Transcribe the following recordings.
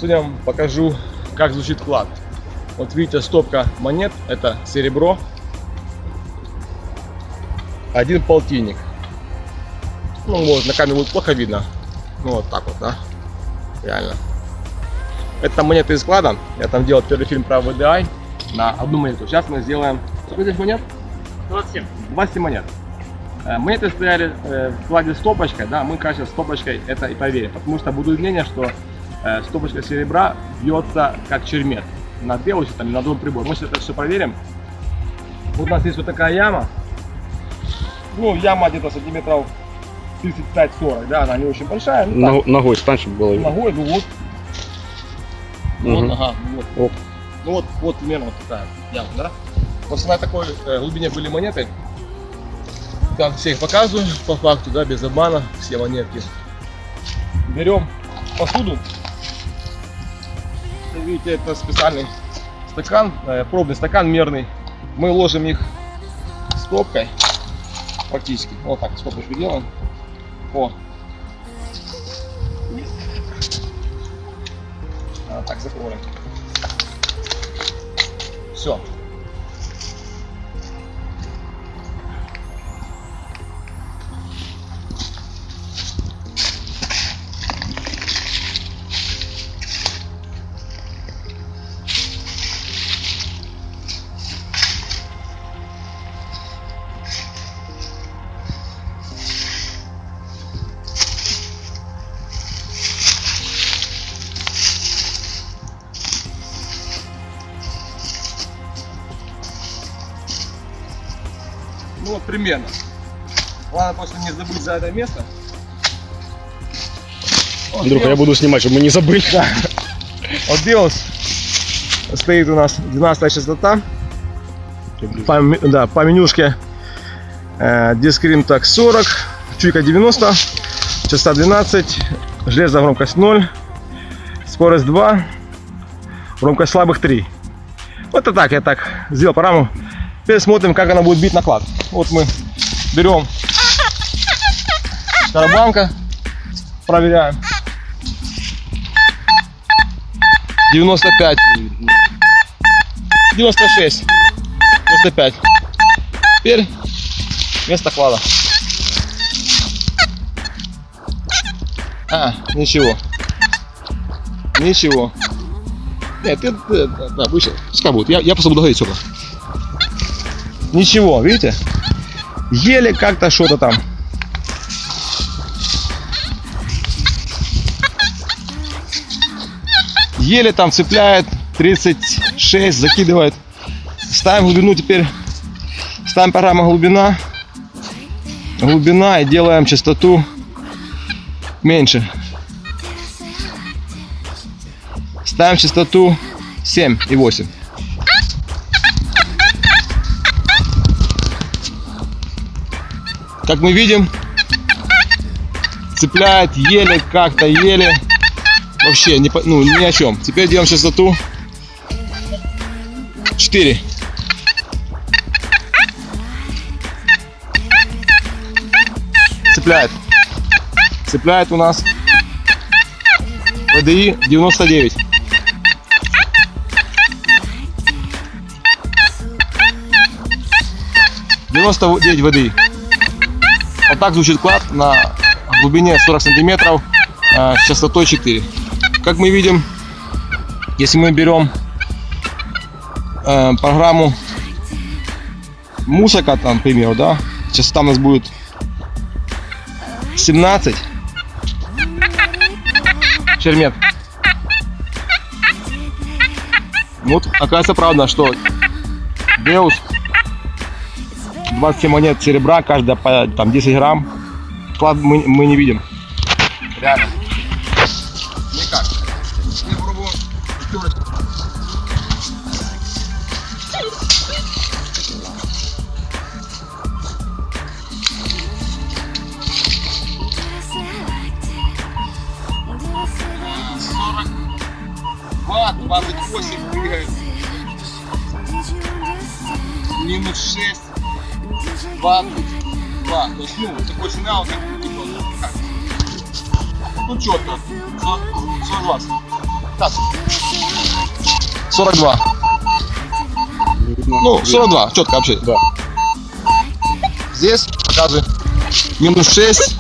сегодня вам покажу, как звучит клад. Вот видите, стопка монет, это серебро. 1 полтинник. Ну вот, на камере будет плохо видно. Ну вот так вот, да. Реально. Это монеты из клада. Я там делал первый фильм про VDI на одну монету. Сейчас мы сделаем... Сколько здесь монет? 27. 27 монет. Монеты стояли в кладе стопочкой, да, мы, конечно, стопочкой это и проверим, потому что будет мнение, что стопочка серебра бьется как чермет на белусе там, или на другой прибор. Мы сейчас это все проверим. Вот у нас есть вот такая яма. Ну, яма где-то сантиметров 35-40, да, она не очень большая. Ну, ногой стань, чтобы было видно. ногой, ну вот. Угу. Вот, ага, вот. Ну вот примерно вот такая яма, да. Просто на такой глубине были монеты. Я все их показываю по факту, да, без обмана, все монетки. Берем посуду. Видите, это специальный стакан, пробный стакан мерный. Мы ложим их стопкой, практически. Вот так, стопочку делаем. О. Так, закроем. Все. Ну вот примерно. Главное просто не забыть за это место. Вот Андрюха, Белус, я буду снимать, чтобы мы не забыли. да. Вот Белус стоит у нас 12 частота. По менюшке дискрим так 40, чуйка 90, частота 12, железо громкость 0, скорость 2, громкость слабых 3. Вот это так, я так сделал программу. Теперь смотрим, как она будет бить на клад. Вот мы берем шкарабанка, проверяем. 95, 96, 95. Теперь вместо клада. Ничего. Ничего. Нет, да, выше. Пускай будет. Я просто буду говорить сюда. Ничего, видите? Еле как-то что-то там. Еле там цепляет. 36 закидывает. Ставим глубину теперь. Ставим программа глубина. Глубина и делаем частоту меньше. Ставим частоту 7 и 8. Как мы видим, цепляет еле, как-то еле, вообще ни о чем. Теперь делаем частоту 4. Цепляет. Цепляет у нас VDI 99. VDI. Вот так звучит клад на глубине 40 сантиметров с частотой 4. Как мы видим, если мы берем программу музыка, там, к примеру, да, частота у нас будет 17. Чермет. Вот, оказывается, правда, что Белус 27 монет серебра, каждая по там 10 грамм. Клад мы не видим. Реально. Никак. Я пробую. 28 двигает. Минус 6. 22. То есть, ну, такой сигнал, как тут четко. 120. Так. 42. Ну, 42, четко вообще. Да. Здесь показывай. Минус 6,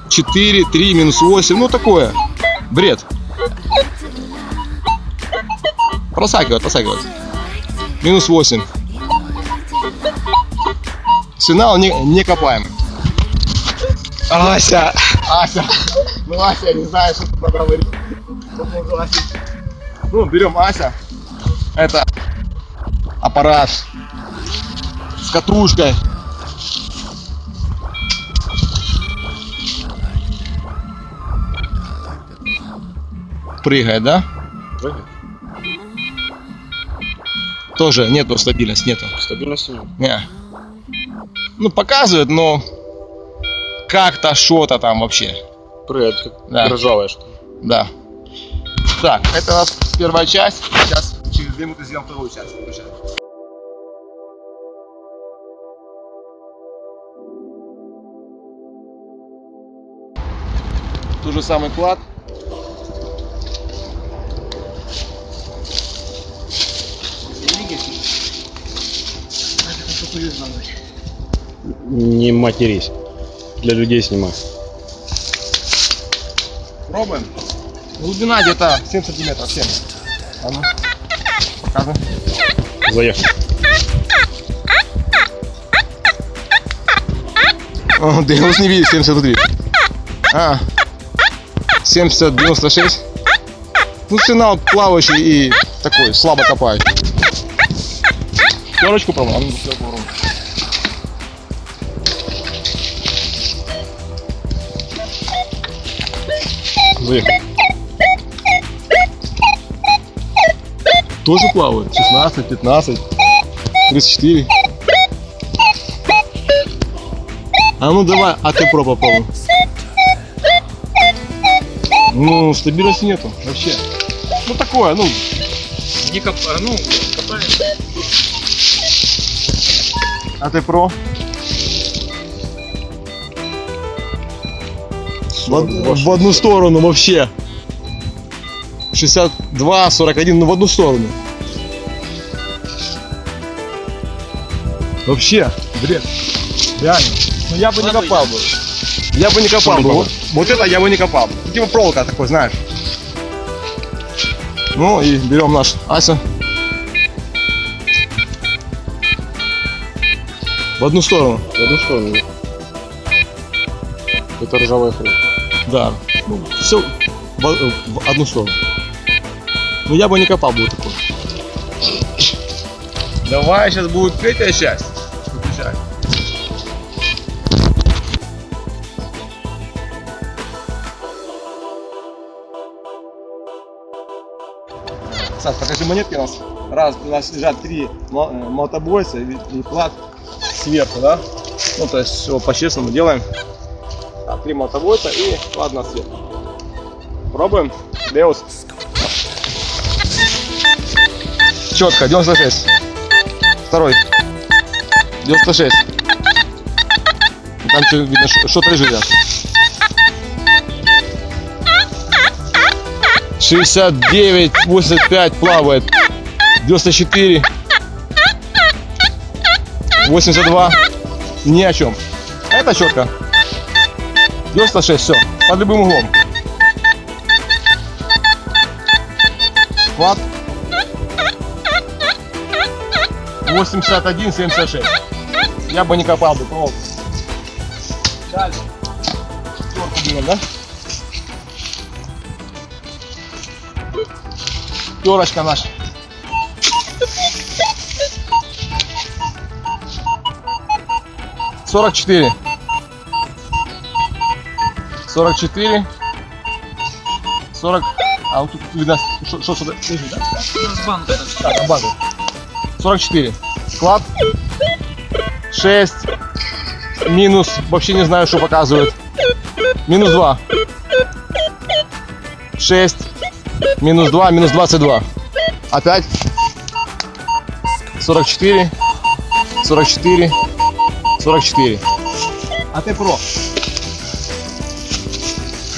4, 3, минус 8. Ну, такое. Бред. Просакивает. Минус 8. Сигнал не копаемый. Ася! Ну, Ася, я не знаю, что тут надо говорить. Ну, берем Ася. Это аппарат с катушкой. Прыгает, да? Прыгает. Тоже нету стабильности, нету. Стабильности нет. Не. Ну, показывает, но как-то что-то там вообще. Прыгает, как Да. ржавая что. Да. Так, это у нас первая часть. Сейчас через 2 минуты сделаем вторую часть. Включаем. Тот же самый клад. Не матерись. Для людей снимай. Пробуем. Глубина где-то 7 сантиметров. 7. А ну. Показывай. Заехали. О, да я вас не видел, 73. 70, 96. Ну, сигнал плавающий и такой, слабо копающий. Пятерочку пробуем. А ну, пятерку попробуем. Заехали. Тоже плавают. 16, 15, 34. А ну давай, а ты попробуй. Ну, стабильности нету вообще. Ну такое, ну. Не копай, ну, копай. А ты про? В одну сторону вообще. 62, 41, ну в одну сторону. Вообще, бред. Реально. Ну я бы не копал бы. Я бы не копал бы. Вот это я бы не копал бы. Типа проволока такой, знаешь. Ну и берем наш Ася. В одну сторону. В одну сторону. Это ржавая хрень. Да. Ну, все в одну сторону. Ну я бы не копал бы вот такой. Давай, сейчас будет третья часть. Выключай. Саш, покажи монетки у нас. Раз, у нас лежат 3 мотобойса и клад сверху, да? Ну, то есть все по-честному делаем. Так, 3 мотобойса и клад на сверху. Пробуем. Деус. Четко, 96. Второй. 96. Там что видно, что-то лежит. 69, 85 плавает. 94. 82. Ни о чем. Это четко. 96, все. Под любым углом. Склад. 81, 76. Я бы не копал бы проволоку. Дальше. Пятерку берем, да? Пятерочка наша. Сорок 44. 40. А вот тут видно, что сюда лежит, да? Банка. Так, банка. 44. Склад. 6. Минус. Вообще не знаю, что показывает. Минус 2. 6. Минус 2. Минус 22. Опять. 44. 44. 44. А ты про?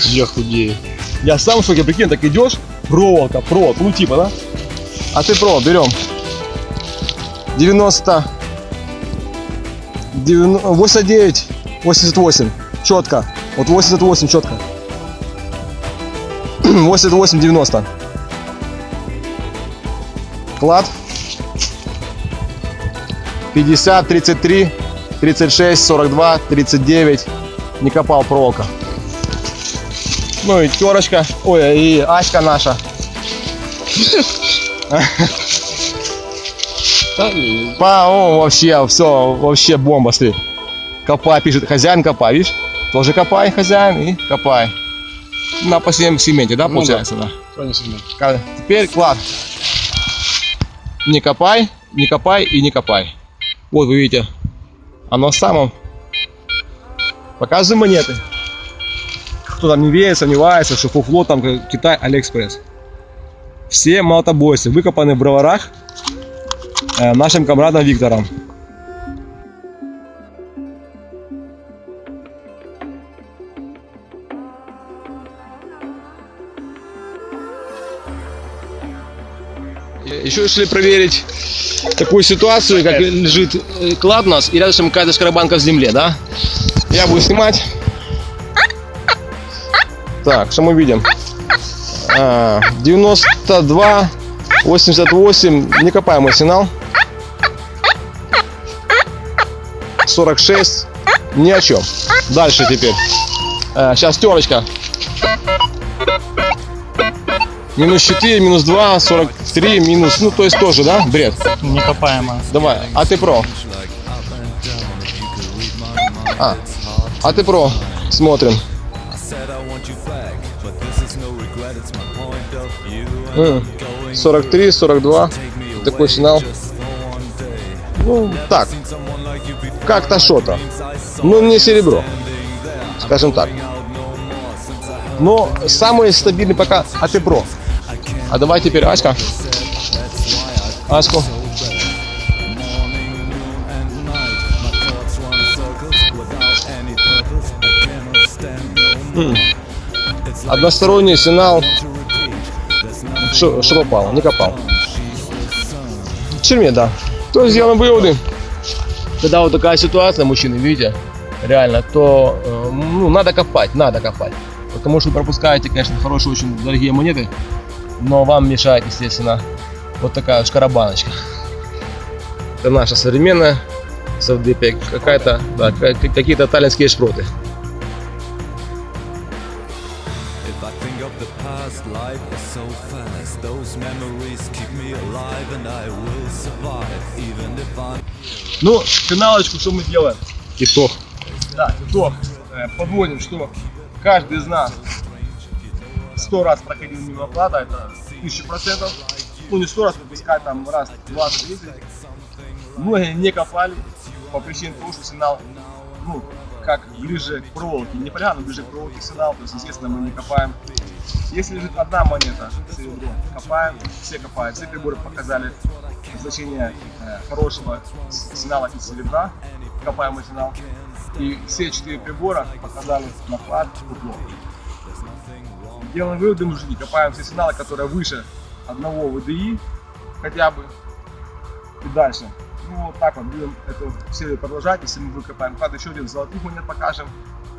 Я худею. Я сам в шоке, прикинь, так идешь, Проволока, провод, ну типа, да? А ты провод берем. 90, 89, 88, четко. Вот 88 четко. 88, 90. Клад. 50, 33, 36, 42, 39. Не копал проволока. Ну и терочка. Ой, и Аська наша. О, вообще, все, вообще бомба, смотри. Копай, пишет, хозяин копай, видишь? Тоже копай, хозяин, и копай. На последнем сегменте, да, получается, да? Теперь клад. Не копай и не копай. Вот вы видите, оно в самом. Показываем монеты. Кто там не верит, сомневается, что фуфло там Китай, Алиэкспресс. Все молотобойцы выкопаны в Броварах нашим комрадом Виктором. Еще решили проверить такую ситуацию, как лежит клад у нас и рядом какая-то шкарабанка в земле, да? Я буду снимать. Так, что мы видим? 92, 88, некопаемый сигнал. 46, ни о чем. Дальше теперь. Сейчас терочка. Минус 4, минус 2, 43, минус, ну то есть тоже, да, бред? Некопаемо. Давай, а ты про. А ты про. Смотрим. 43, 42. Такой сигнал. Ну, так. Как-то что-то. Ну, не серебро. Скажем так. Но самый стабильный пока АТ Про. А давай теперь Аська. Аську. Односторонний сигнал. Что попало? Не копал. В черме, да. То есть сделаем выводы. Когда вот такая ситуация, мужчины, видите, реально, то ну, надо копать. Потому что вы пропускаете, конечно, хорошие, очень дорогие монеты, но вам мешает, естественно, вот такая шкарабаночка. Это наша современная СФДП, какая-то, да, какие-то таллинские шпроты. Ну, финалочку, что мы делаем? Итог. Да, итог. Подводим, что каждый из нас 100 раз проходил мимо клада, это 1000%. Ну, не 100 раз, выпускать там раз, 20, 30. Многие не копали по причине того, что сигнал, ну, как ближе к проволоке, не поляна, ближе к проволоке сигнал, то есть, естественно, мы не копаем. Если лежит одна монета, серебро, копаем, все копают, все приборы показали значение хорошего сигнала из серебра, копаемый сигнал, и все 4 прибора показали на клад фуфло. Делаем выводы, мужики, копаем все сигналы, которые выше одного ВДИ, хотя бы, и дальше. Ну вот так вот будем эту серию продолжать. Если мы выкопаем клад, еще один золотых монет покажем.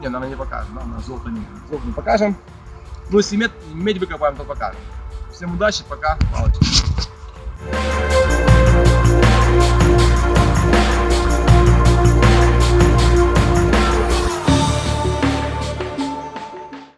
Не, наверное, не покажем, да, на золото не покажем. Ну, если медь выкопаем, то покажем. Всем удачи, пока, палочки.